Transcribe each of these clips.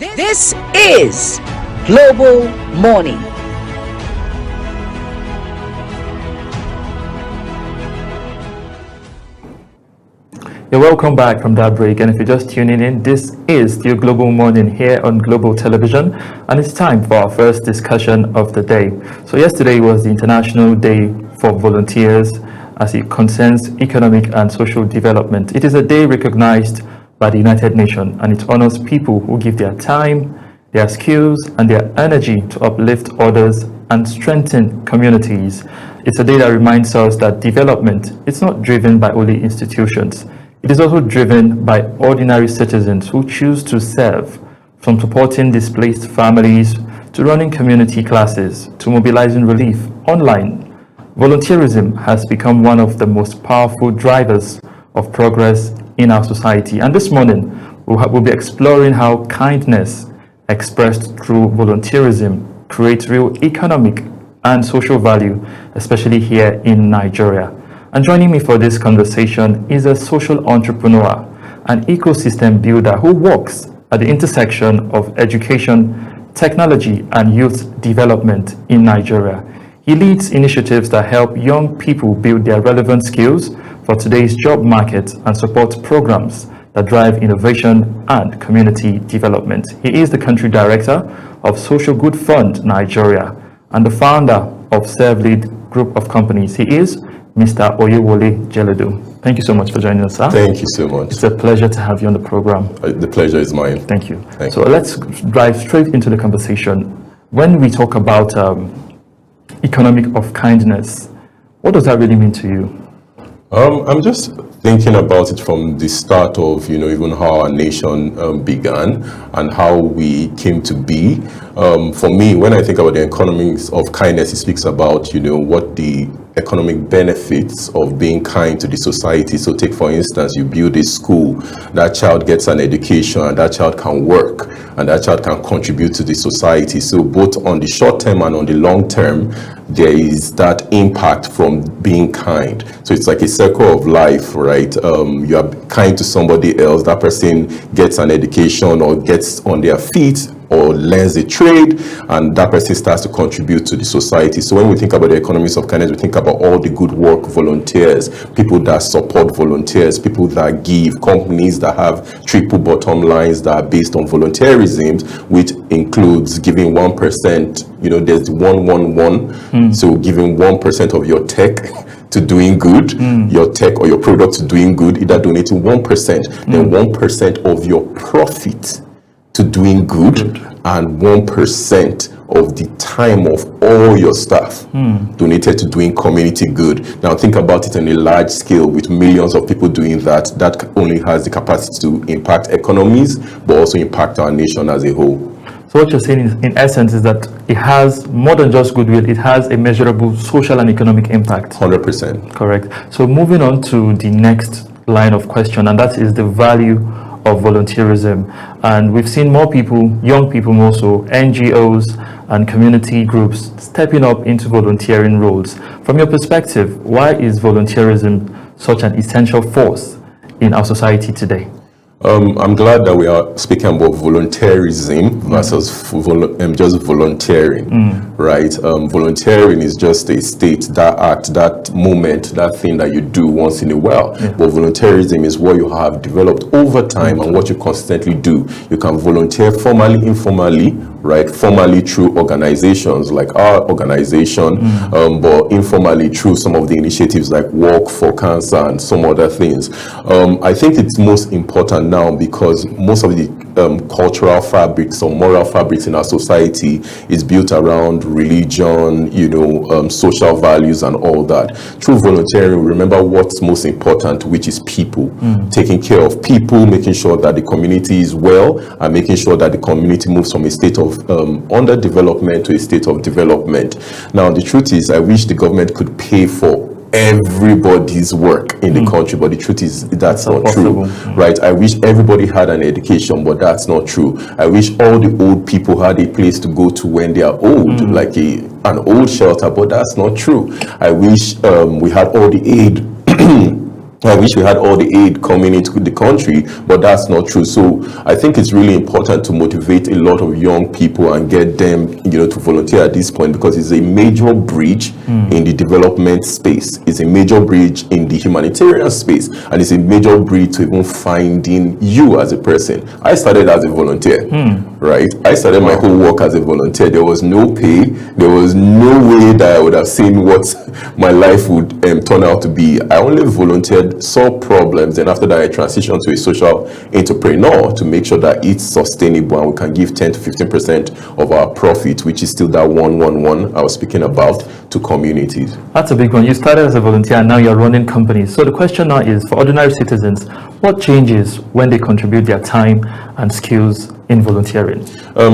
This is Global Morning. You're welcome back from that break, and if you're just tuning in, this is your Global Morning here on Global Television, and it's time for our first discussion of the day. So yesterday was the International Day for Volunteers as it concerns economic and social development. It is a day recognized by the United Nations, and it honors people who give their time, their skills, and their energy to uplift others and strengthen communities. It's a day that reminds us that development is not driven by only institutions. It is also driven by ordinary citizens who choose to serve, from supporting displaced families to running community classes to mobilizing relief online. Volunteerism has become one of the most powerful drivers of progress in our society. And this morning, we'll be exploring how kindness expressed through volunteerism creates real economic and social value, especially here in Nigeria. And joining me for this conversation is a social entrepreneur, an ecosystem builder who works at the intersection of education, technology, and youth development in Nigeria. He leads initiatives that help young people build their relevant skills for today's job market and support programs that drive innovation and community development. He is the country director of Social Good Fund Nigeria and the founder of ServeLead Group of Companies. He is Mr. Oyewole Jeledu. Thank you so much for joining us, sir. Thank you so much. It's a pleasure to have you on the program. The pleasure is mine. Thank you. So let's dive straight into the conversation. When we talk about economic of kindness, what does that really mean to you? I'm just thinking about it from the start of, even how our nation began and how we came to be. For me, when I think about the economics of kindness, it speaks about, what the economic benefits of being kind to the society. So take, for instance, you build a school, that child gets an education, and that child can work, and that child can contribute to the society. So both on the short term and on the long term, there is that impact from being kind. So it's like a circle of life, right? You are kind to somebody else, that person gets an education or gets on their feet or learns a trade, and that person starts to contribute to the society. So when we think about the economics of kindness, we think about all the good work volunteers, people that support volunteers, people that give, companies that have triple bottom lines that are based on volunteerism, which includes giving 1%, there's 111, so giving 1% of your tech to doing good, your tech or your product to doing good, either donating 1%, then 1% of your profit to doing good, and 1% of the time of all your staff donated to doing community good. Now think about it on a large scale with millions of people doing that. That only has the capacity to impact economies, but also impact our nation as a whole. So what you're saying is, in essence, is that it has more than just goodwill, it has a measurable social and economic impact. 100%. Correct. So moving on to the next line of question, and that is the value of volunteerism. And we've seen more people, young people more so, NGOs and community groups stepping up into volunteering roles. From your perspective, why is volunteerism such an essential force in our society today? I'm glad that we are speaking about volunteerism versus just volunteering, right? Volunteering is just a state, that act, that moment, that thing that you do once in a while. But volunteerism is what you have developed over time and what you constantly do. You can volunteer formally, informally, right? Formally through organizations like our organization, but informally through some of the initiatives like Walk for Cancer and some other things. I think it's most important now because most of the cultural fabrics or moral fabrics in our society is built around religion, social values and all that. Through volunteering, remember what's most important, which is people. Taking care of people, making sure that the community is well, and making sure that the community moves from a state of underdevelopment to a state of development. Now, the truth is, I wish the government could pay for everybody's work in the country, but the truth is that's not true, right? I wish everybody had an education, but that's not true. I wish all the old people had a place to go to when they are old, like an old shelter, but that's not true. I wish we had all the aid I wish we had all the aid coming into the country, but that's not true. So I think it's really important to motivate a lot of young people and get them, to volunteer at this point, because it's a major bridge in the development space. It's a major bridge in the humanitarian space, and it's a major bridge to even finding you as a person. I started as a volunteer, right? I started my whole work as a volunteer. There was no pay. There was no way that I would have seen what my life would turn out to be. I only volunteered, solve problems, and after that I transitioned to a social entrepreneur to make sure that it's sustainable and we can give 10 to 15% of our profit, which is still that 111 I was speaking about, to communities. That's a big one. You started as a volunteer and now you're running companies. So the question now is, for ordinary citizens, what changes when they contribute their time and skills in volunteering?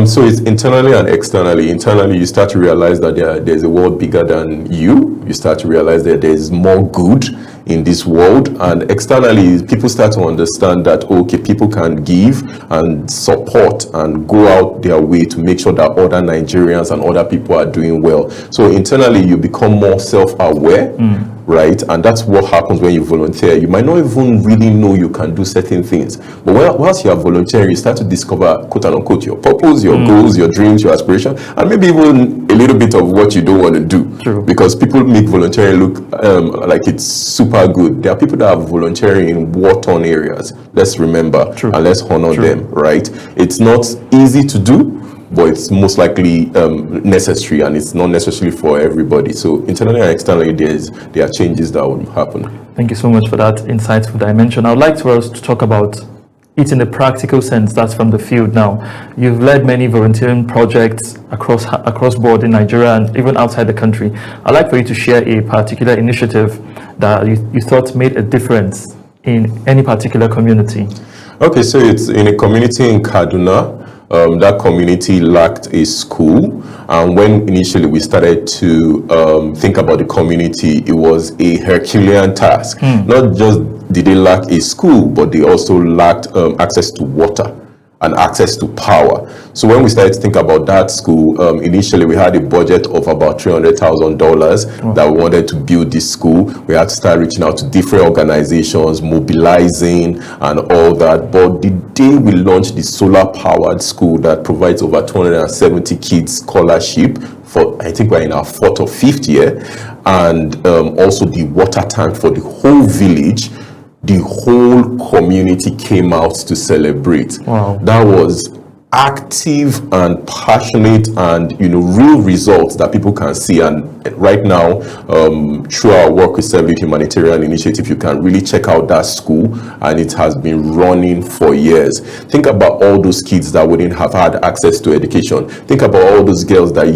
So it's internally and externally. Internally, you start to realize that there's a world bigger than you. You start to realize that there's more good in this world. And externally, people start to understand that, okay, people can give and support and go out their way to make sure that other Nigerians and other people are doing well. So internally, you become more self-aware. Right, and that's what happens when you volunteer. You might not even really know you can do certain things, but whilst you are volunteering, you start to discover, quote unquote, your purpose, your goals, your dreams, your aspiration, and maybe even a little bit of what you don't want to do. True. Because people make volunteering look like it's super good. There are people that are volunteering in war-torn areas. Let's remember. True. And let's honor them. Right, it's not easy to do, but it's most likely necessary, and it's not necessarily for everybody. So internally and externally, there are changes that will happen. Thank you so much for that insightful dimension. I would like for us to talk about it in a practical sense. That's from the field now. You've led many volunteering projects across board in Nigeria and even outside the country. I'd like for you to share a particular initiative that you thought made a difference in any particular community. Okay, so it's in a community in Kaduna. That community lacked a school, and when initially we started to think about the community, it was a Herculean task. Not just did they lack a school, but they also lacked access to water and access to power. So when we started to think about that school, initially we had a budget of about $300,000 that we wanted to build this school. We had to start reaching out to different organizations, mobilizing and all that. But the day we launched the solar-powered school that provides over 270 kids scholarship, for I think we're in our 4th or 5th year, and also the water tank for the whole village, the whole community came out to celebrate. Wow. That was active and passionate, and real results that people can see. And right now, through our work with Serve Lead Humanitarian Initiative, you can really check out that school, and it has been running for years. Think about all those kids that wouldn't have had access to education. Think about all those girls that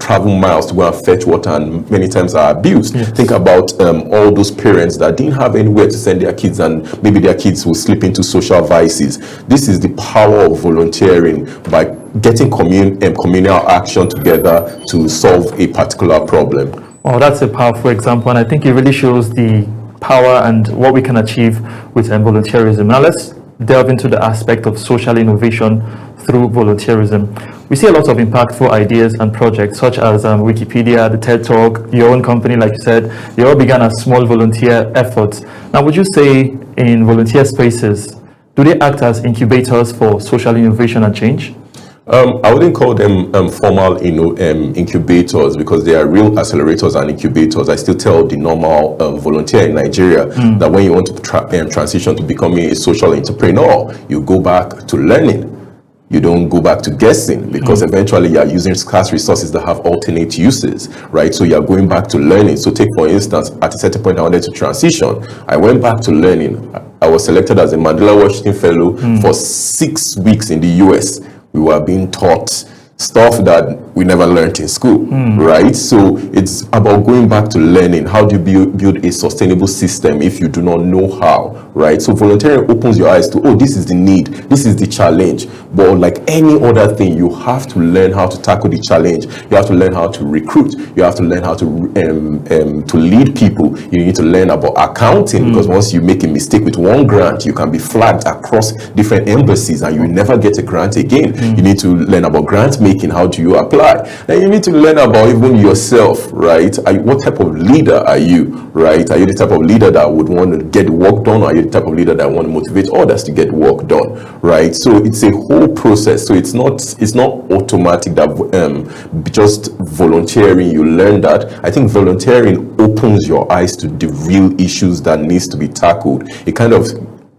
travel miles to go and fetch water and many times are abused. Yes. Think about all those parents that didn't have anywhere to send their kids, and maybe their kids will slip into social vices. This is the power of volunteering, by getting communal action together to solve a particular problem. Well, that's a powerful example, and I think it really shows the power and what we can achieve with volunteerism. Now let's delve into the aspect of social innovation through volunteerism. We see a lot of impactful ideas and projects such as Wikipedia, the TED Talk, your own company, like you said. They all began as small volunteer efforts. Now, would you say in volunteer spaces, do they act as incubators for social innovation and change? I wouldn't call them formal incubators, because they are real accelerators and incubators. I still tell the normal volunteer in Nigeria that when you want to transition to becoming a social entrepreneur, you go back to learning. You don't go back to guessing, because eventually you are using scarce resources that have alternate uses, right? So you are going back to learning. So take, for instance, at a certain point I wanted to transition. I went back to learning. I was selected as a Mandela Washington Fellow for 6 weeks in the US. We were being taught stuff that we never learned in school, right? So it's about going back to learning. How do you build a sustainable system if you do not know how, right? So volunteering opens your eyes to, oh, this is the need, this is the challenge. But like any other thing, you have to learn how to tackle the challenge. You have to learn how to recruit. You have to learn how to lead people. You need to learn about accounting, because once you make a mistake with one grant, you can be flagged across different embassies and you never get a grant again. You need to learn about grant making. How do you apply? Then you need to learn about even yourself, right? What type of leader are you, right? Are you the type of leader that would want to get work done, or are you the type of leader that want to motivate others to get work done, right? So it's a whole process. So it's not automatic that just volunteering you learn that. I think volunteering opens your eyes to the real issues that needs to be tackled. It kind of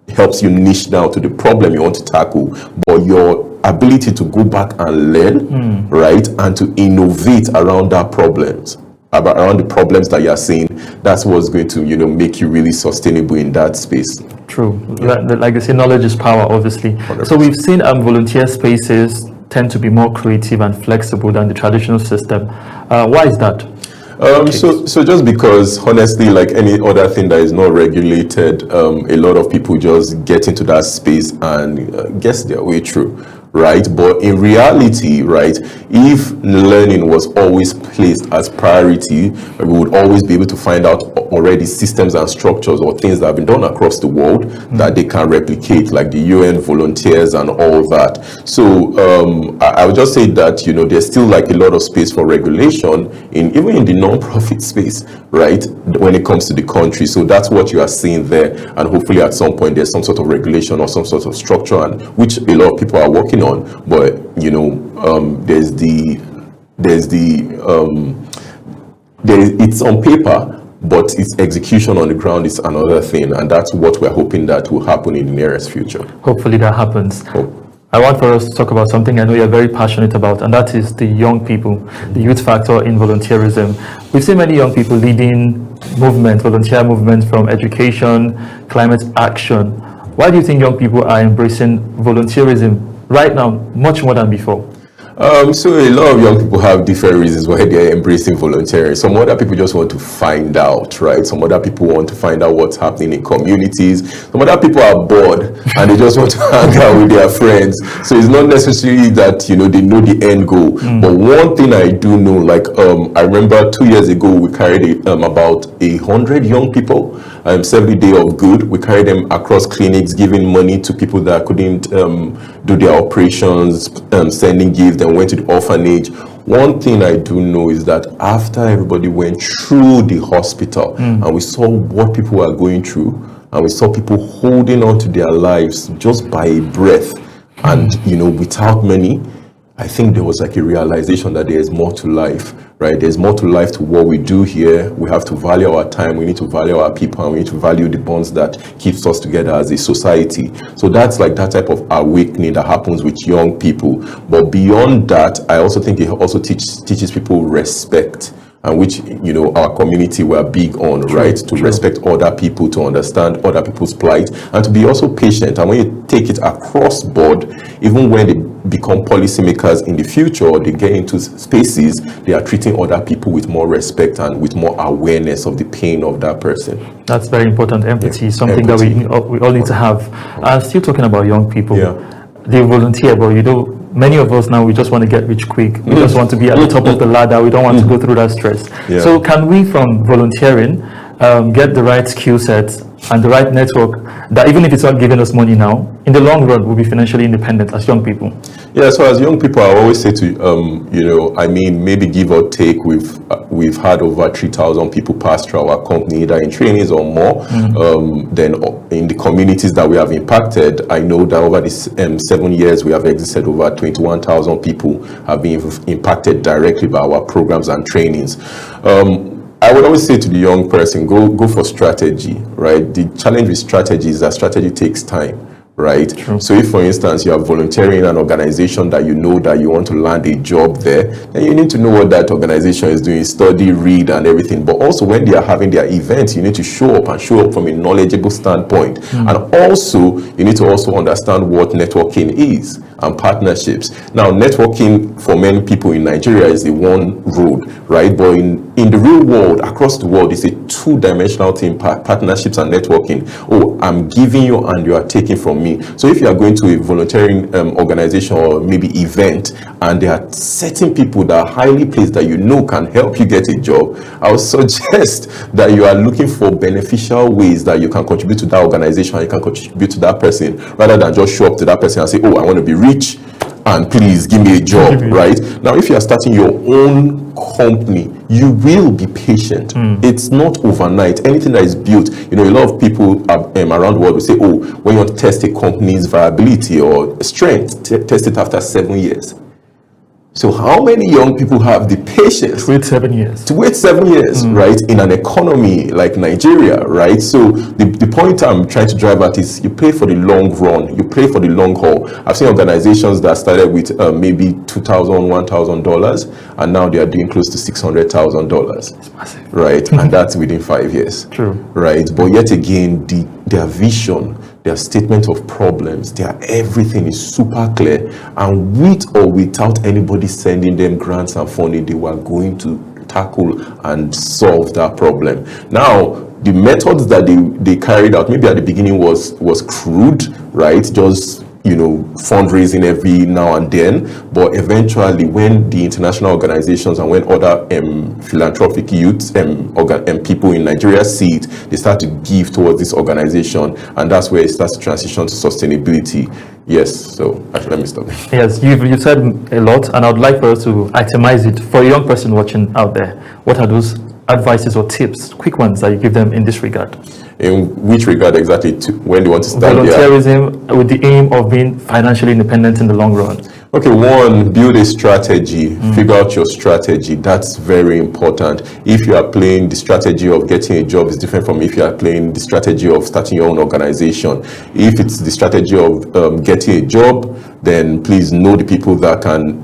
helps you niche down to the problem you want to tackle, but your ability to go back and learn, right, and to innovate around that problems, around the problems that you're seeing, that's what's going to, make you really sustainable in that space. True. Like they say, knowledge is power, obviously. 100%. So we've seen volunteer spaces tend to be more creative and flexible than the traditional system. Why is that? So just because, honestly, like any other thing that is not regulated, a lot of people just get into that space and guess their way through, right? But in reality, right, if learning was always placed as priority, we would always be able to find out already systems and structures or things that have been done across the world that they can replicate, like the UN volunteers and all that. So I would just say that, there's still like a lot of space for regulation even in the non-profit space, right, when it comes to the country. So that's what you are seeing there, and hopefully at some point there's some sort of regulation or some sort of structure, and which a lot of people are working on. But it's on paper, but its execution on the ground is another thing, and that's what we're hoping that will happen in the nearest future. Hopefully that happens. I want for us to talk about something I know you're very passionate about, and that is the young people, the youth factor in volunteerism. We've seen many young people leading volunteer movements, from education, climate action. Why do you think young people are embracing volunteerism right now much more than before? So a lot of young people have different reasons why they're embracing volunteering. Some other people just want to find out, right? Some other people want to find out what's happening in communities. Some other people are bored and they just want to hang out with their friends. So it's not necessarily that, they know the end goal. But one thing I do know, like, I remember 2 years ago, we carried about 100 young people, 70 Day of Good. We carried them across clinics, giving money to people that couldn't do their operations, sending gifts, and went to the orphanage. One thing I do know is that after everybody went through the hospital and we saw what people were going through, and we saw people holding on to their lives just by a breath, and without money, I think there was like a realization that there is more to life, right? There's more to life to what we do here. We have to value our time. We need to value our people, and we need to value the bonds that keeps us together as a society. So that's like that type of awakening that happens with young people. But beyond that, I also think it also teaches people respect, and which our community were big on, right? To respect other people, to understand other people's plight, and to be also patient. And when you take it across board, even when they become policymakers in the future, or they get into spaces, they are treating other people with more respect and with more awareness of the pain of that person. That's very important. Empathy, something that we all need to have. Still talking about young people, they volunteer, but many of us now, we just want to get rich quick. We just want to be at the top of the ladder. We don't want to go through that stress. So can we, from volunteering, get the right skill sets and the right network that, even if it's not giving us money now, in the long run, we'll be financially independent as young people? Yeah, so as young people, I always say to, maybe give or take, we've had over 3,000 people pass through our company, either in trainings or more. Then in the communities that we have impacted, I know that over these 7 years, we have exited over 21,000 people have been impacted directly by our programs and trainings. I would always say to the young person, go for strategy, right? The challenge with strategy is that strategy takes time, right? True. So if, for instance, you are volunteering in an organization that you know that you want to land a job there, then you need to know what that organization is doing, study, read, and everything. But also, when they are having their events, you need to show up from a knowledgeable standpoint. And also, you need to also understand what networking is and partnerships. Now, networking for many people in Nigeria is the one road, right? But in in the real world, across the world, it's a two-dimensional thing, partnerships and networking. Oh, I'm giving you and you are taking from me. So if you are going to a volunteering organization or maybe event, and there are certain people that are highly placed that you know can help you get a job, I would suggest that you are looking for beneficial ways that you can contribute to that organization and you can contribute to that person, rather than just show up to that person and say, oh, I want to be rich and please give me a job, right? Now, if you are starting your own company, you will be patient. It's not overnight. Anything that is built, a lot of people around the world will say, oh, when you want to test a company's viability or strength, test it after 7 years. So how many young people have the patience to wait 7 years? To wait 7 years, right? In an economy like Nigeria, right? So the point I'm trying to drive at is you play for the long run, you play for the long haul. I've seen organizations that started with maybe $2,000, $1,000, and now they are doing close to $600,000. It's massive, right? And that's within 5 years. True. Right? But yet again, their vision, their statement of problems, everything is super clear, and with or without anybody sending them grants and funding, they were going to tackle and solve that problem. Now, the methods that they carried out, maybe at the beginning was crude, right? Just fundraising every now and then, but eventually when the international organizations and when other philanthropic youths and people in Nigeria see it, they start to give towards this organization, and that's where it starts to transition to sustainability. Yes, so actually let me stop. Yes, you've said a lot, and I would like for us to itemize it. For a young person watching out there, what are those advices or tips, quick ones, that you give them in this regard? In which regard exactly? When they want to start volunteerism with the aim of being financially independent in the long run. Okay, one, build a strategy. Figure out your strategy. That's very important. If you are playing the strategy of getting a job, is different from if you are playing the strategy of starting your own organization. If it's the strategy of getting a job, then please know the people that can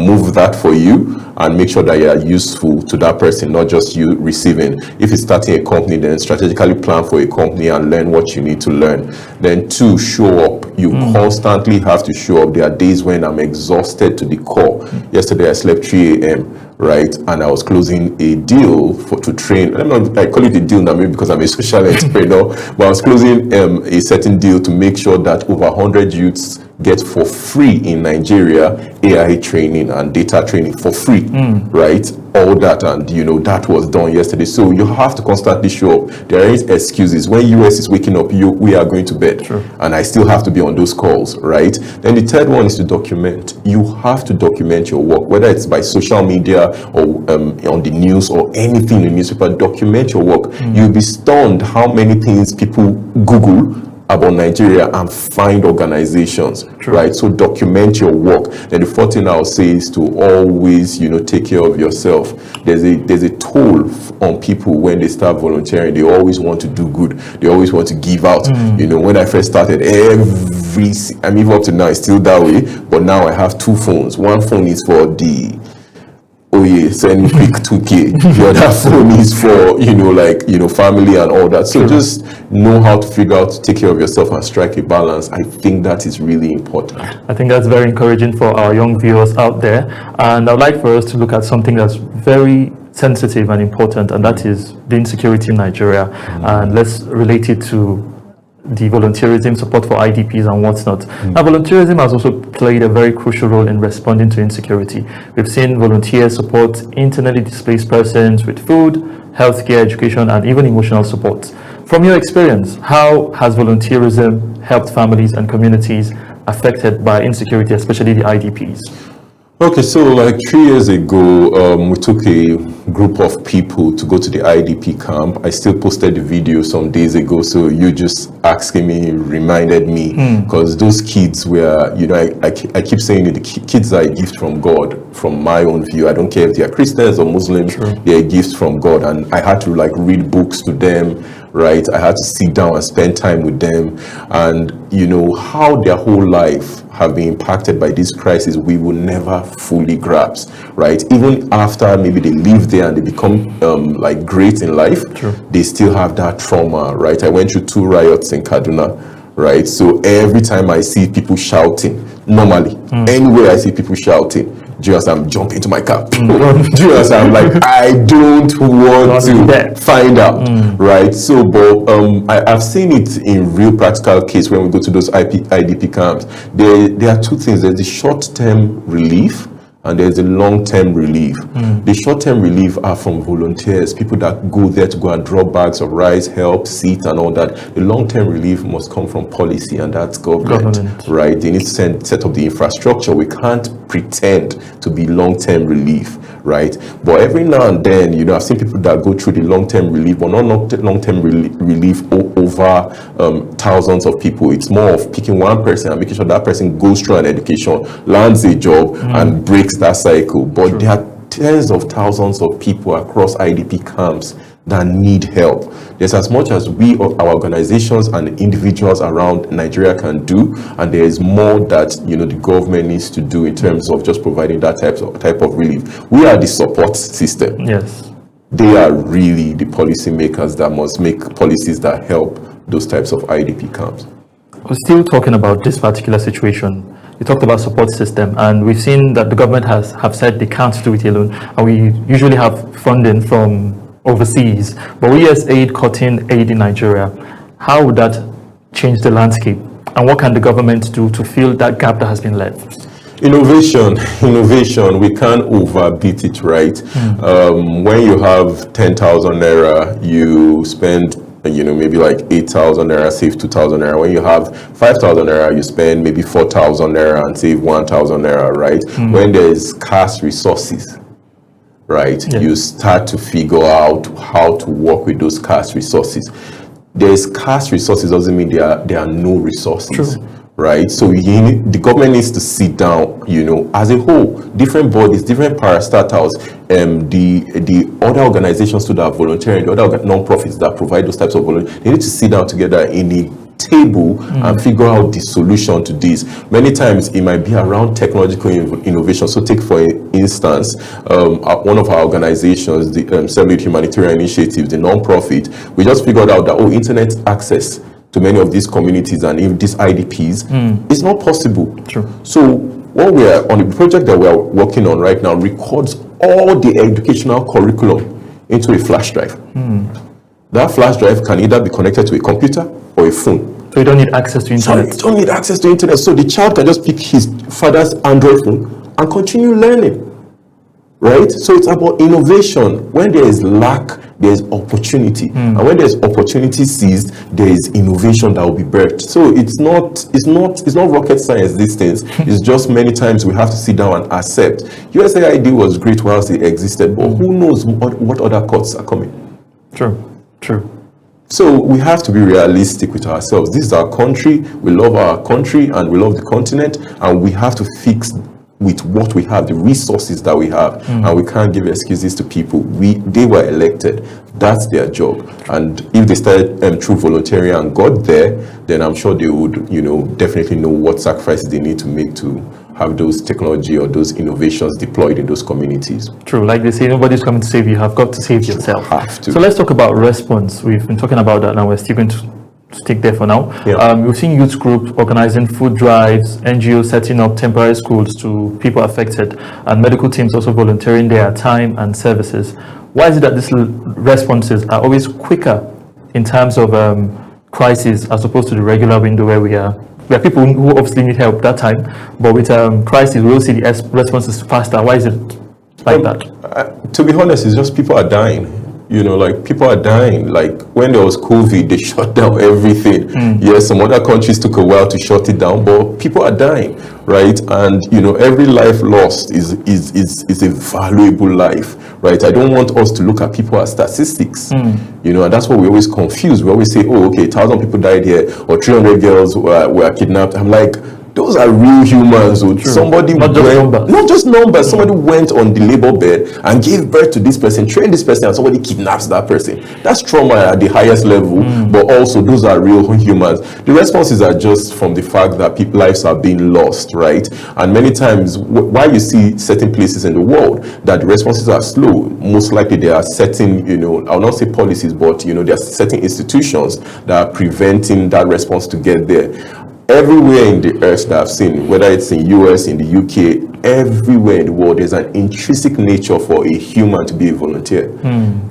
move that for you, and make sure that you are useful to that person, not just you receiving. If it's starting a company, then strategically plan for a company and learn what you need to learn. Then 2, show up. You constantly have to show up. There are days when I'm exhausted to the core. Yesterday I slept 3 a.m. right, and I was closing a deal to train. I call it a deal now maybe because I'm a social entrepreneur, but I was closing a certain deal to make sure that over 100 youths get for free in Nigeria AI training and data training for free, right? All that, and that was done yesterday. So you have to constantly show up. There aren't excuses. When US is waking up, we are going to bed. True. And I still have to be on those calls, right? Then the third one is to document. You have to document your work, whether it's by social media or on the news or anything in the newspaper. Document your work. You'll be stunned how many things people Google about Nigeria and find organizations. True. Right? So document your work. Then the fourth thing I'll say is to always, take care of yourself. There's a toll on people when they start volunteering. They always want to do good. They always want to give out. When I first started, even up to now, it's still that way. But now I have 2 phones. One phone is for send me quick 2K. The other phone is for family and all that. So just know how to figure out to take care of yourself and strike a balance. I think that is really important. I think that's very encouraging for our young viewers out there, and I'd like for us to look at something that's very sensitive and important, and that is the insecurity in Nigeria. And let's relate it to the volunteerism, support for IDPs and whatnot. Now, volunteerism has also played a very crucial role in responding to insecurity. We've seen volunteers support internally displaced persons with food, healthcare, education, and even emotional support. From your experience, how has volunteerism helped families and communities affected by insecurity, especially the IDPs? Okay, so like 3 years ago, we took a group of people to go to the IDP camp. I still posted the video some days ago, so you just asking me reminded me, because those kids were, I keep saying it, the kids are a gift from God, from my own view. I don't care if they are Christians or Muslims, they're a gift from God, and I had to read books to them, right? I had to sit down and spend time with them, and how their whole life have been impacted by this crisis, we will never fully grasp, right? Even after maybe they live there and they become great in life, they still have that trauma, right? I went through 2 riots in Kaduna, right? So every time I see people shouting, normally, anywhere I see people shouting, Do you understand? Jump into my car. Do you understand? I'm like, I don't want to find out, right? So, but I've seen it in real practical case when we go to those IDP camps. There are two things. There's the short-term relief, and there's the long-term relief. The short-term relief are from volunteers, people that go there to go and drop bags of rice, help, seat, and all that. The long-term relief must come from policy, and that's government. Right? They need to set up the infrastructure. We can't pretend to be long-term relief, right? But every now and then, you know, I've seen people that go through the long-term relief, but not long-term relief over thousands of people. It's more of picking one person and making sure that person goes through an education, lands a job, and breaks that cycle. But there are tens of thousands of people across IDP camps that need help. There's as much as we, our organizations and individuals around Nigeria can do, and there is more that, you know, the government needs to do in terms of just providing that type of relief. We are the support system. Yes. They are really the policy makers that must make policies that help those types of IDP camps. We're still talking about this particular situation. You talked about support system, and we've seen that the government have said they can't do it alone, and we usually have funding from overseas. But we as aid cutting aid in Nigeria, how would that change the landscape? And what can the government do to fill that gap that has been left? Innovation, we can't overbeat it, right? When you have 10,000 naira, you spend, you know, maybe like 8,000 naira, save 2,000 naira. When you have 5,000 naira, you spend maybe 4,000 naira and save 1,000 naira, right? When there's scarce resources, right, you start to figure out how to work with those scarce resources. There's scarce resources doesn't mean there are no resources. True. Right, so the government needs to sit down, you know, as a whole, different bodies, different parastatals, the other organizations that are volunteering, the other non-profits that provide those types of volunteers, they need to sit down together in a table and figure out the solution to this. Many times it might be around technological innovation. So take for instance, one of our organizations, the Celebrate Humanitarian Initiative, the non-profit, we just figured out that, internet access to many of these communities and even these IDPs is not possible. True. So what we are on the project that we are working on right now records all the educational curriculum into a flash drive. That flash drive can either be connected to a computer or a phone. So you don't need access to internet. So you don't need access to internet. So the child can just pick his father's Android phone and continue learning. Right? So it's about innovation. When there is lack, there is opportunity. And when there's opportunity seized, there is innovation that will be birthed. So it's not rocket science, these things. It's just many times we have to sit down and accept. USAID was great whilst it existed, but who knows what other cuts are coming. True. So we have to be realistic with ourselves. This is our country. We love our country and we love the continent, and we have to fix with what we have, the resources that we have, and we can't give excuses to people. They were elected. That's their job. And if they started through volunteering and got there, then I'm sure they would, definitely know what sacrifices they need to make to have those technology or those innovations deployed in those communities. True. Like they say, nobody's coming to save you. You have got to save yourself. You have to. So let's talk about response. We've been talking about that now. We're still going to stick there for now. We've seen youth groups organizing food drives, NGOs setting up temporary schools to people affected, and medical teams also volunteering their time and services. Why is it that these responses are always quicker in terms of crisis as opposed to the regular window where we are people who obviously need help that time, but with crisis we will see the responses faster? Why is it like that? To be honest, it's just people are dying. People are dying. Like when there was COVID, they shut down everything. Yes, some other countries took a while to shut it down, but people are dying, right? And every life lost is a valuable life, right? I don't want us to look at people as statistics, and that's what we always confuse. We always say, 1,000 people died here, or 300 girls were kidnapped. I'm like, those are real humans. Somebody not just numbers. Somebody went on the labor bed and gave birth to this person, trained this person, and somebody kidnaps that person. That's trauma at the highest level, but also those are real humans. The responses are just from the fact that people's lives are being lost, right? And many times, why you see certain places in the world that the responses are slow, most likely there are certain, I'll not say policies, but there are certain institutions that are preventing that response to get there. Everywhere in the earth that I've seen, whether it's in US, in the UK, everywhere in the world, there's an intrinsic nature for a human to be a volunteer,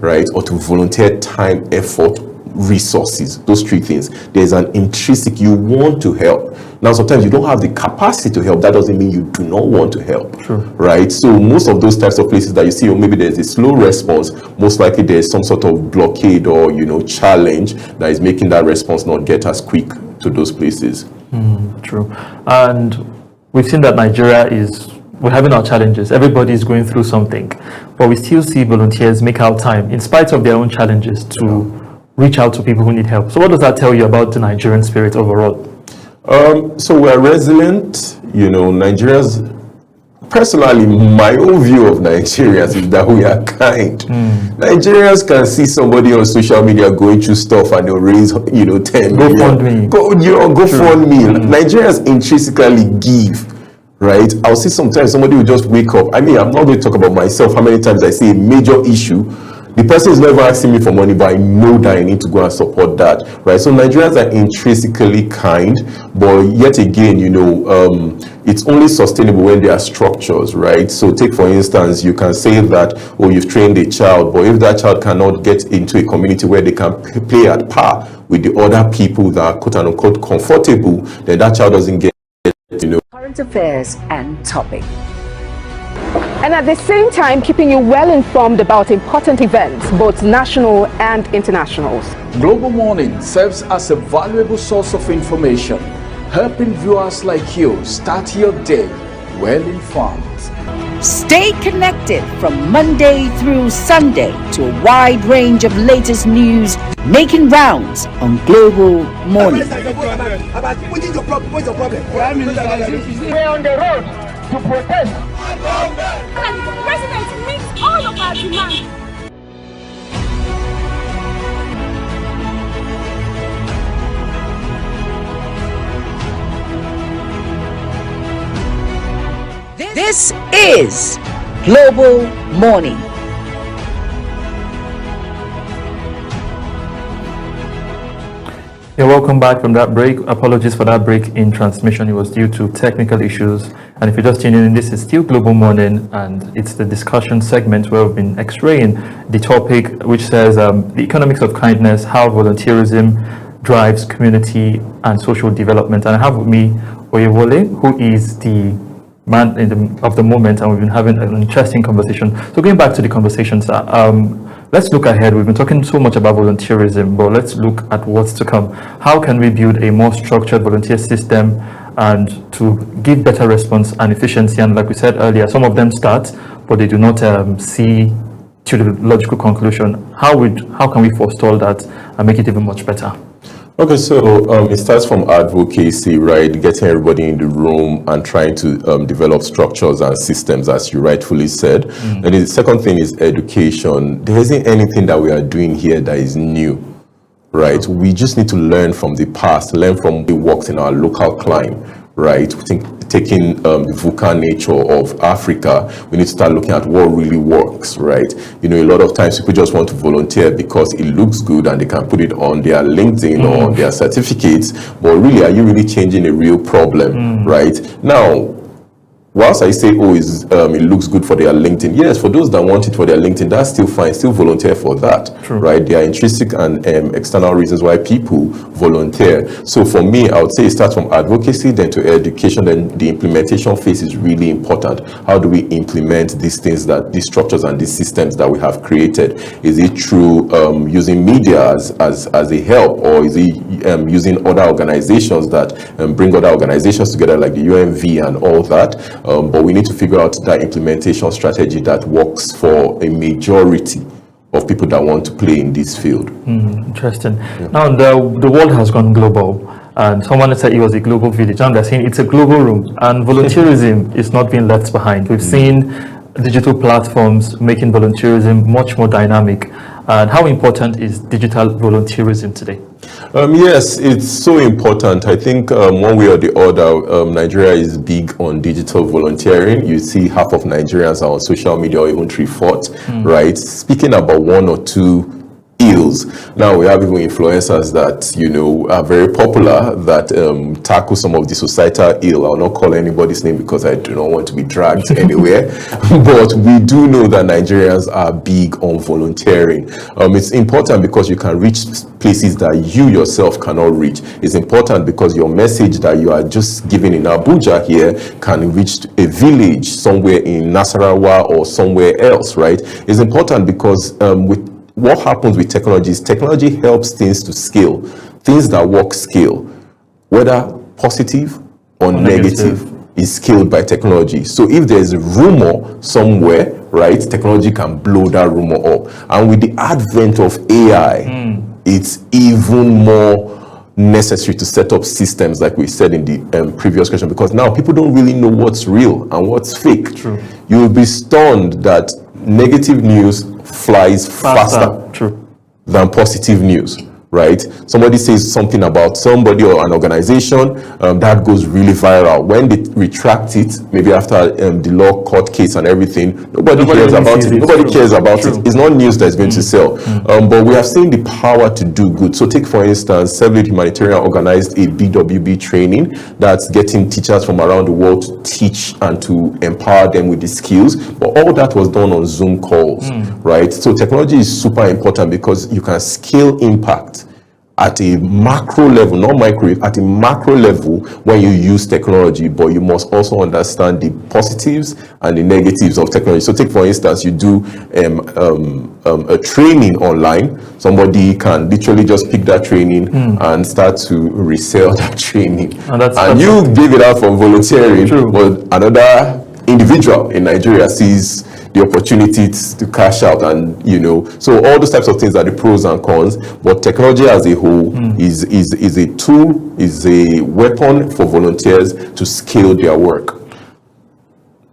right? Or to volunteer time, effort, resources, those three things. There's an intrinsic, you want to help. Now, sometimes you don't have the capacity to help. That doesn't mean you do not want to help, right? So most of those types of places that you see, or maybe there's a slow response, most likely there's some sort of blockade or, challenge that is making that response not get as quick to those places. True. And we've seen that we're having our challenges. Everybody is going through something, but we still see volunteers make out time, in spite of their own challenges, to reach out to people who need help. So what does that tell you about the Nigerian spirit overall? So we're resilient, Nigerians, personally, my own view of Nigerians is that we are kind. Nigerians can see somebody on social media going through stuff and they'll raise, 10 million. Go fund me. Nigerians intrinsically give. Right? I'll see sometimes somebody will just wake up. I mean, I'm not going to talk about myself, how many times I see a major issue. The person is never asking me for money, but I know that I need to go and support that, right? So Nigerians are intrinsically kind, but yet again, it's only sustainable when there are structures, right? So take, for instance, you can say that, you've trained a child, but if that child cannot get into a community where they can play at par with the other people that are quote unquote comfortable, then that child doesn't get, Current affairs and topic. And at the same time, keeping you well informed about important events, both national and internationals. Global Morning serves as a valuable source of information, helping viewers like you start your day well informed. Stay connected from Monday through Sunday to a wide range of latest news making rounds on Global Morning. We're on the road to protest. And the president meets all of our demands. This is Global Morning. Yeah, welcome back from that break. Apologies for that break in transmission. It was due to technical issues. And if you're just tuning in, this is still Global Morning, and it's the discussion segment where we've been x-raying the topic, which says the economics of kindness, how volunteerism drives community and social development. And I have with me Oyewole, who is the man of the moment, and we've been having an interesting conversation. So going back to the conversations, let's look ahead. We've been talking so much about volunteerism, but let's look at what's to come. How can we build a more structured volunteer system and to give better response and efficiency? And like we said earlier, some of them start, but they do not see to the logical conclusion. How can we forestall that and make it even much better? Okay, so it starts from advocacy, right? Getting everybody in the room and trying to develop structures and systems, as you rightfully said. And the second thing is education. There isn't anything that we are doing here that is new, right? We just need to learn from the past, learn from what works in our local climate, right? Taking the VUCA nature of Africa, we need to start looking at what really works, right? A lot of times people just want to volunteer because it looks good and they can put it on their LinkedIn or on their certificates, but really, are you really changing a real problem, right? Now, whilst I say, it looks good for their LinkedIn, yes, for those that want it for their LinkedIn, that's still fine, still volunteer for that, right? There are intrinsic and external reasons why people volunteer. So for me, I would say it starts from advocacy, then to education, then the implementation phase is really important. How do we implement these things, these structures and these systems that we have created? Is it through using media as a help, or is it using other organizations that bring other organizations together like the UNV and all that? But we need to figure out that implementation strategy that works for a majority of people that want to play in this field. Interesting. Yeah. Now, the world has gone global, and someone said it was a global village. Now they're saying it's a global room, and volunteerism is not being left behind. We've seen digital platforms making volunteerism much more dynamic. And how important is digital volunteerism today? Yes, it's so important. I think one way or the other, Nigeria is big on digital volunteering. You see half of Nigerians are on social media, or even 3/4, right? Speaking about one or two ills. Now we have even influencers that, you know, are very popular that tackle some of the societal ill. I'll not call anybody's name because I do not want to be dragged anywhere. But we do know that Nigerians are big on volunteering. It's important because you can reach places that you yourself cannot reach. It's important because your message that you are just giving in Abuja here can reach a village somewhere in Nasarawa or somewhere else, right? It's important because with what happens with technology is technology helps things to scale. Things that work scale, whether positive or negative, is scaled by technology. So if there's a rumor somewhere, right, technology can blow that rumor up. And with the advent of AI, it's even more necessary to set up systems like we said in the previous question, because now people don't really know what's real and what's fake. True. You will be stunned that negative news flies faster than positive news. Right? Somebody says something about somebody or an organization, that goes really viral. When they retract it, maybe after the law court case and everything, nobody cares about it. Nobody cares about it. It's not news that's going to sell. But we have seen the power to do good. So take, for instance, Seven Humanitarian organized a BWB training that's getting teachers from around the world to teach and to empower them with the skills. But all that was done on Zoom calls, right? So technology is super important because you can scale impact at a macro level, not micro, at a macro level when you use technology, but you must also understand the positives and the negatives of technology. So take, for instance, you do a training online. Somebody can literally just pick that training and start to resell that training. And you give it out for volunteering, but another individual in Nigeria sees the opportunity to cash out, and you know, so all those types of things are the pros and cons. But technology as a whole is a tool, is a weapon for volunteers to scale their work.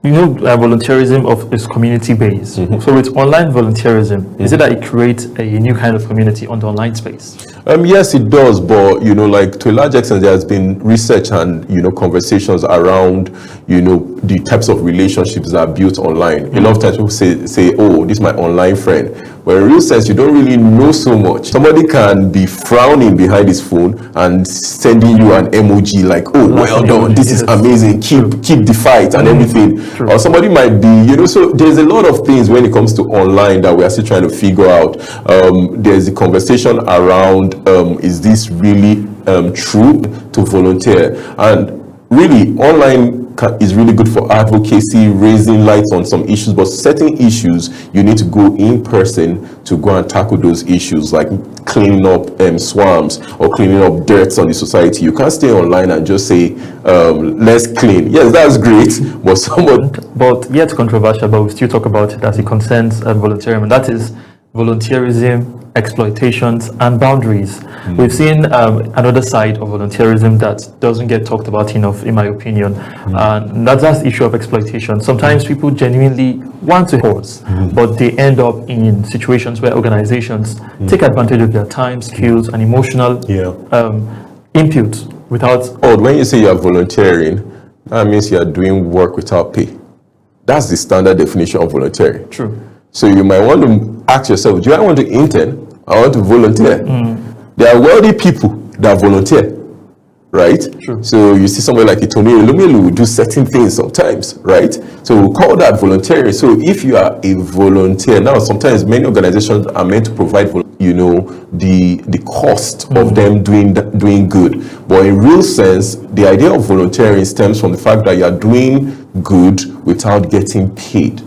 You know, volunteerism is community based. So with online volunteerism, is it that it creates a new kind of community on the online space? Yes, it does, but you know, like to a large extent, there has been research and conversations around the types of relationships that are built online. A lot of times people say, "Oh, this is my online friend," but in real sense, you don't really know so much. Somebody can be frowning behind his phone and sending you an emoji like, "Oh, well done, this is amazing, keep the fight," and everything. Or somebody might be, so there's a lot of things when it comes to online that we are still trying to figure out. There's a conversation around, is this really true to volunteer? And really, online is really good for advocacy, raising lights on some issues, but certain issues, you need to go in person to go and tackle those issues, like cleaning up swamps or cleaning up dirts on the society. You can't stay online and just say, let's clean. Yes, that's great, but yet controversial, but we still talk about it as it concerns volunteerism, and that is volunteerism, exploitations, and boundaries. We've seen another side of volunteerism that doesn't get talked about enough, in my opinion, and that's the issue of exploitation. Sometimes people genuinely want to cause, but they end up in situations where organizations take advantage of their time, skills, and emotional input without... when you say you're volunteering, that means you're doing work without pay. That's the standard definition of volunteering. True. So you might want to ask yourself, do I want to intern? I want to volunteer. There are wealthy people that volunteer, right? True. So you see somebody like Itoni Elumelu will do certain things sometimes, right? So we'll call that volunteering. So if you are a volunteer, now sometimes many organizations are meant to provide, the cost of them doing good. But in real sense, the idea of volunteering stems from the fact that you are doing good without getting paid.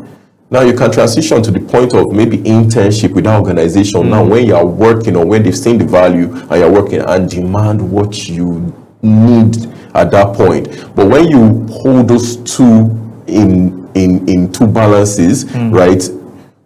Now you can transition to the point of maybe internship with that organization. Now when you are working or when they've seen the value and you're working and demand what you need at that point. But when you hold those two in two balances, right,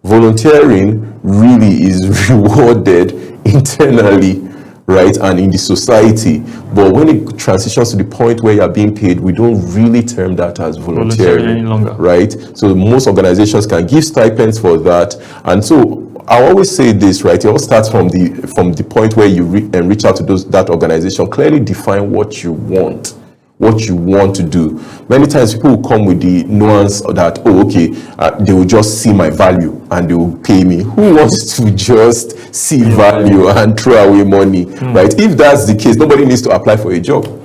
volunteering really is rewarded internally, right, and in the society. But when it transitions to the point where you're being paid, we don't really term that as volunteering any longer, right? So most organizations can give stipends for that. And so I always say this, right? It all starts from the point where you reach out to that organization. Clearly define what you want. what you want to do. Many times people will come with the nuance that, oh, okay, they will just see my value and they will pay me. Who wants to just see value and throw away money, right? If that's the case, nobody needs to apply for a job.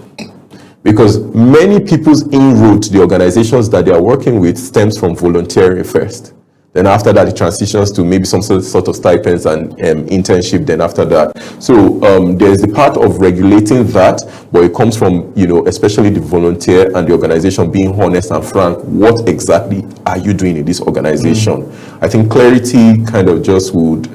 Because many people's inroad to the organizations that they are working with stems from volunteering first. Then after that, it transitions to maybe some sort of stipends and internship. Then after that, so there's the part of regulating that, but it comes from, you know, especially the volunteer and the organization being honest and frank. What exactly are you doing in this organization? I think clarity kind of just would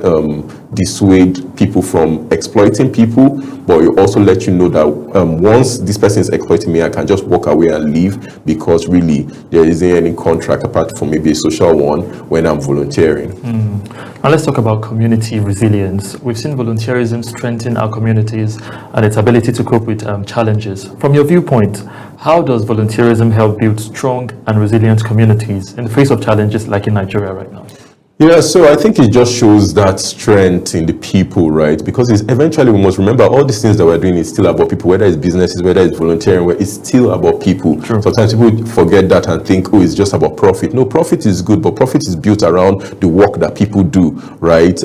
dissuade people from exploiting people, but it also let you know that once this person is exploiting me, I can just walk away and leave, because really there isn't any contract apart from maybe a social one when I'm volunteering. Now let's talk about community resilience. We've seen volunteerism strengthen our communities and its ability to cope with challenges. From your viewpoint, how does volunteerism help build strong and resilient communities in the face of challenges like in Nigeria right now? Yeah, so I think it just shows that strength in the people, right? Because it's eventually, we must remember all these things that we're doing is still about people, whether it's businesses, whether it's volunteering, it's still about people. True. Sometimes people forget that and think, oh, it's just about profit. No, profit is good, but profit is built around the work that people do, right?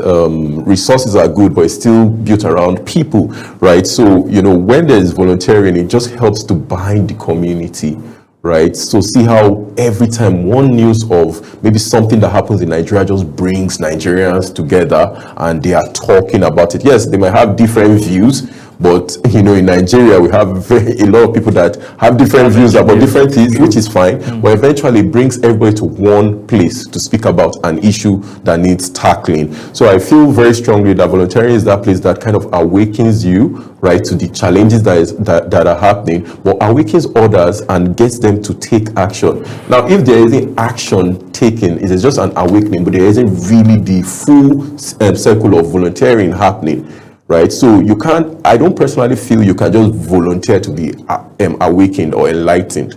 Resources are good, but it's still built around people, right? So, you know, when there's volunteering, it just helps to bind the community. Right, so see how every time one news of maybe something that happens in Nigeria just brings Nigerians together and they are talking about it. Yes, they might have different views, but you know, in Nigeria we have a lot of people that have different views about different things, which is fine. But eventually it brings everybody to one place to speak about an issue that needs tackling. So I feel very strongly that volunteering is that place that kind of awakens you, right, to the challenges that are happening, but awakens others and gets them to take action. Now, if there isn't action taken, it is just an awakening, but there isn't really the full circle of volunteering happening. Right, so you can't, I don't personally feel you can just volunteer to be awakened or enlightened.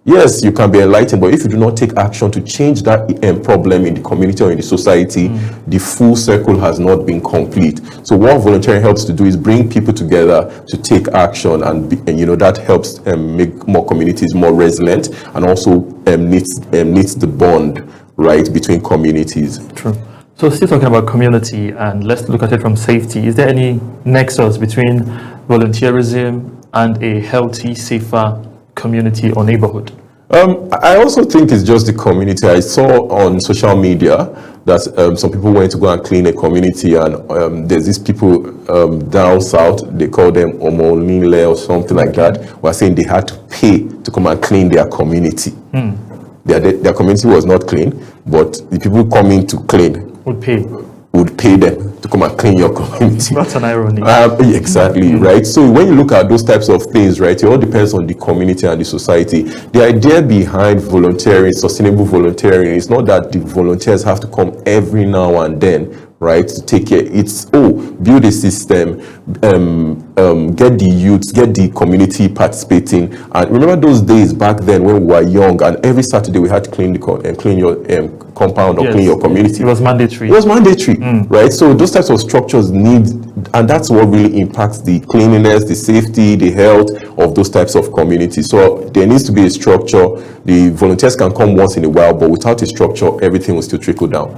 Yes, you can be enlightened, but if you do not take action to change that problem in the community or in the society, the full circle has not been complete. So what volunteering helps to do is bring people together to take action, and you know, that helps make more communities more resilient, and also knits the bond, right, between communities. True. So still talking about community, and let's look at it from safety. Is there any nexus between volunteerism and a healthy, safer community or neighborhood? I also think it's just the community. I saw on social media that some people went to go and clean a community, and there's these people down south, they call them Omonile or something like that, were saying they had to pay to come and clean their community. Their community was not clean, but the people coming to clean would pay them to come and clean your community. That's an irony. Exactly, right? So when you look at those types of things, right, it all depends on the community and the society. The idea behind volunteering, sustainable volunteering, is not that the volunteers have to come every now and then, right, to take care. It's, build a system, get the youths, get the community participating. And remember those days back then when we were young, and every Saturday we had to clean your compound or clean your community. It was mandatory. It was mandatory, right? So those types of structures need, and that's what really impacts the cleanliness, the safety, the health of those types of communities. So there needs to be a structure. The volunteers can come once in a while, but without a structure, everything will still trickle down.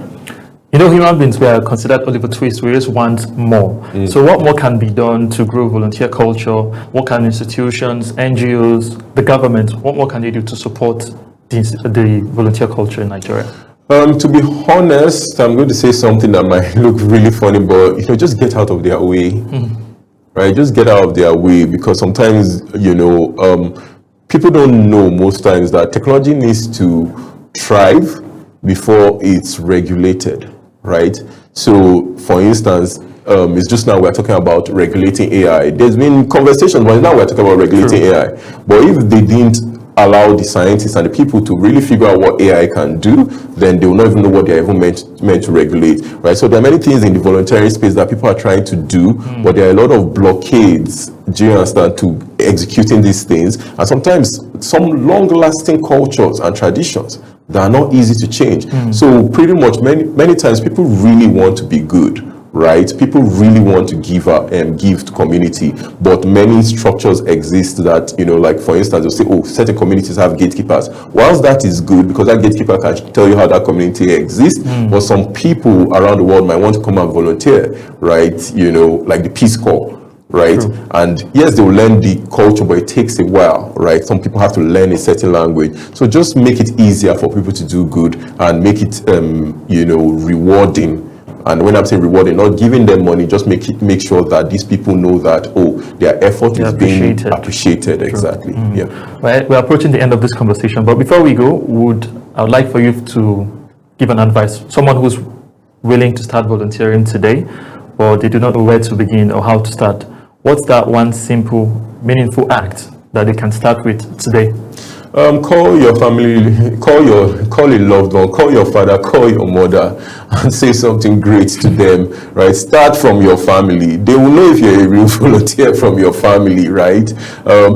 You know, human beings, we are considered Oliver Twist. We just want more. So what more can be done to grow volunteer culture? What can institutions, NGOs, the government, what more can they do to support the volunteer culture in Nigeria? To be honest, I'm going to say something that might look really funny, but just get out of their way. Right? Just get out of their way, because sometimes, people don't know most times that technology needs to thrive before it's regulated. Right? So, for instance, it's just now we're talking about regulating AI. There's been conversations, but now we're talking about regulating AI. But if they didn't allow the scientists and the people to really figure out what AI can do, then they will not even know what they're even meant to regulate. Right? So there are many things in the voluntary space that people are trying to do, but there are a lot of blockades, do you understand, to executing these things, and sometimes some long-lasting cultures and traditions that are not easy to change. So pretty much many times people really want to be good, right? People really want to give to community, but many structures exist that, like for instance, they'll say, oh, certain communities have gatekeepers. Whilst that is good, because that gatekeeper can tell you how that community exists, but some people around the world might want to come and volunteer, right? Like the Peace Corps. Right. True. And yes, they will learn the culture, but it takes a while, right? Some people have to learn a certain language. So just make it easier for people to do good and make it, rewarding. And when I'm saying rewarding, not giving them money, just make sure that these people know that, their effort is being appreciated. True. Exactly. Yeah. Well, we're approaching the end of this conversation, but before we go, I would like for you to give an advice. Someone who's willing to start volunteering today, or they do not know where to begin or how to start. What's that one simple, meaningful act that they can start with today? Call your family, call a loved one, call your father, call your mother, and say something great to them, right? Start from your family. They will know if you're a real volunteer from your family, right?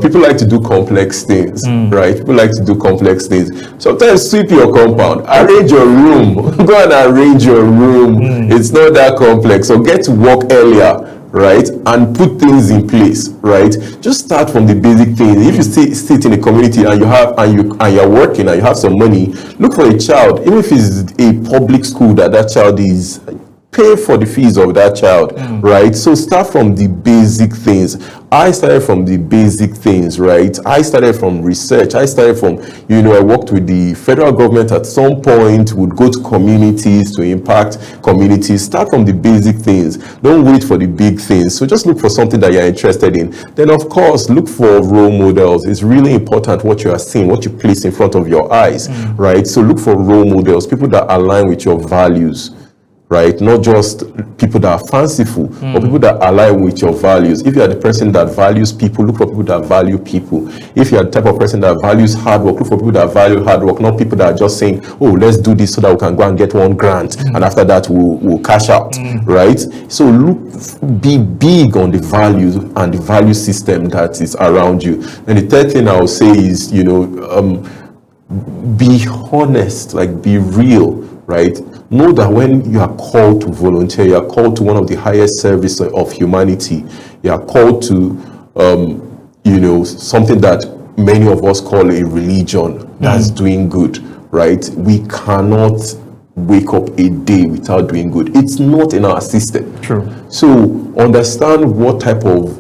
People like to do complex things, right? People like to do complex things. Sometimes sweep your compound, arrange your room, go and arrange your room. It's not that complex. So get to work earlier, right, and put things in place, right? Just start from the basic things. If you sit in a community and you're working and you have some money, look for a child, even if it's a public school that child is, pay for the fees of that child, right? So start from the basic things. I started from the basic things, right? I started from research. I started from, I worked with the federal government at some point, would go to communities to impact communities. Start from the basic things. Don't wait for the big things. So just look for something that you're interested in. Then, of course, look for role models. It's really important what you are seeing, what you place in front of your eyes, right? So look for role models, people that align with your values, right? Not just people that are fanciful, but people that align with your values. If you are the person that values people, look for people that value people. If you are the type of person that values hard work, look for people that value hard work, not people that are just saying, oh, let's do this so that we can go and get one grant, and after that we'll cash out, right? So be big on the values and the value system that is around you. And the third thing I would say is, be honest, like be real, right? Know that when you are called to volunteer, you are called to one of the highest service of humanity. You are called to, something that many of us call a religion that's doing good, right? We cannot wake up a day without doing good. It's not in our system. True. So understand what type of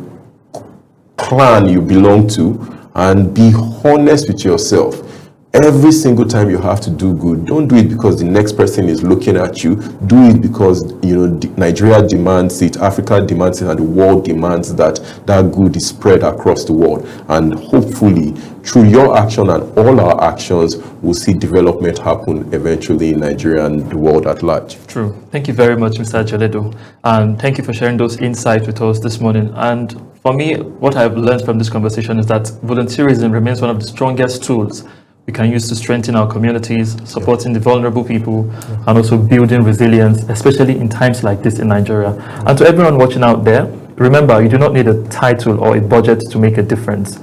clan you belong to and be honest with yourself. Every single time you have to do good, don't do it because the next person is looking at you. Do it because Nigeria demands it, Africa demands it, and the world demands that good is spread across the world. And hopefully, through your action and all our actions, we'll see development happen eventually in Nigeria and the world at large. True. Thank you very much, Mr. Jaledo, and thank you for sharing those insights with us this morning. And for me, what I've learned from this conversation is that volunteerism remains one of the strongest tools we can use to strengthen our communities, supporting the vulnerable people, and also building resilience, especially in times like this in Nigeria. And to everyone watching out there, remember, you do not need a title or a budget to make a difference.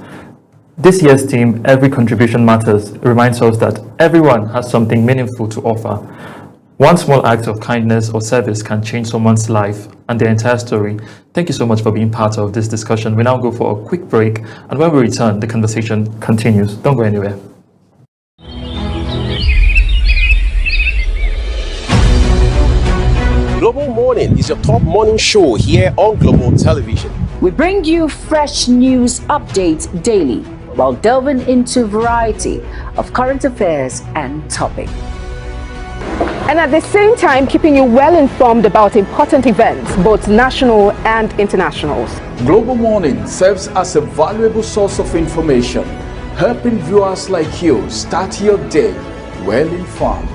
This year's theme, Every Contribution Matters, reminds us that everyone has something meaningful to offer. One small act of kindness or service can change someone's life and their entire story. Thank you so much for being part of this discussion. We now go for a quick break, and when we return, the conversation continues. Don't go anywhere. Global Morning is your top morning show here on Global Television. We bring you fresh news updates daily while delving into a variety of current affairs and topics. And at the same time, keeping you well informed about important events, both national and international. Global Morning serves as a valuable source of information, helping viewers like you start your day well informed.